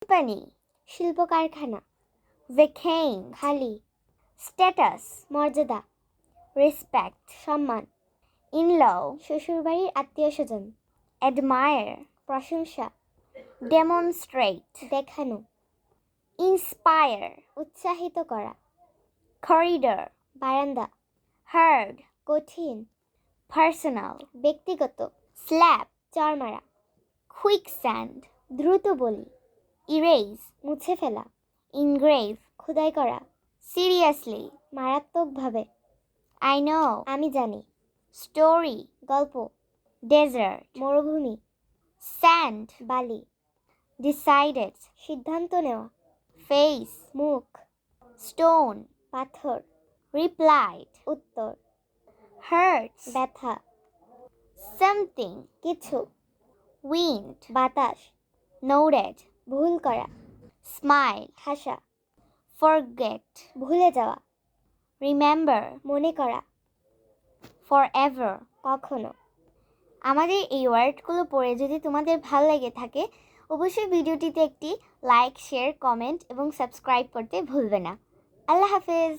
Company শিল্প কারখানা, ভেকেইন খালি, স্ট্যাটাস মর্যাদা, রেসপেক্ট সম্মান, ইনলও শ্বশুরবাড়ির আত্মীয় স্বজন, অ্যাডমায়ার প্রশংসা, ডেমনস্ট্রেট দেখানো, ইন্সপায়ার উৎসাহিত করা, করিডর বারান্দা, হার্ড কঠিন, পার্সোনাল ব্যক্তিগত, স্ল্যাপ চর মারা, কুইকস্যান্ড দ্রুত বলি, ইরেজ মুছে ফেলা, ইনগ্রেভ খোদাই করা, সিরিয়াসলি মারাত্মকভাবে, আই নো আমি জানি, স্টোরি গল্প, ডেজার্ট মরুভূমি, স্যান্ড বালি, ডিসাইডেড সিদ্ধান্ত নেওয়া, ফেস মুখ, স্টোন পাথর, রিপ্লাইড উত্তর, হার্ট ব্যথা, সামথিং কিছু, উইন্ড বাতাস, নোটেড ভুল করা, স্মাইল হাসা, ফরগেট ভুলে যাওয়া, রিমেম্বার মনে করা, ফরএভার কখনো। আমাদের এই ওয়ার্ডগুলো পড়ে যদি তোমাদের ভালো লেগে থাকে অবশ্যই ভিডিওটিতে একটি লাইক শেয়ার কমেন্ট এবং সাবস্ক্রাইব করতে ভুলবে না। আল্লাহ হাফেজ।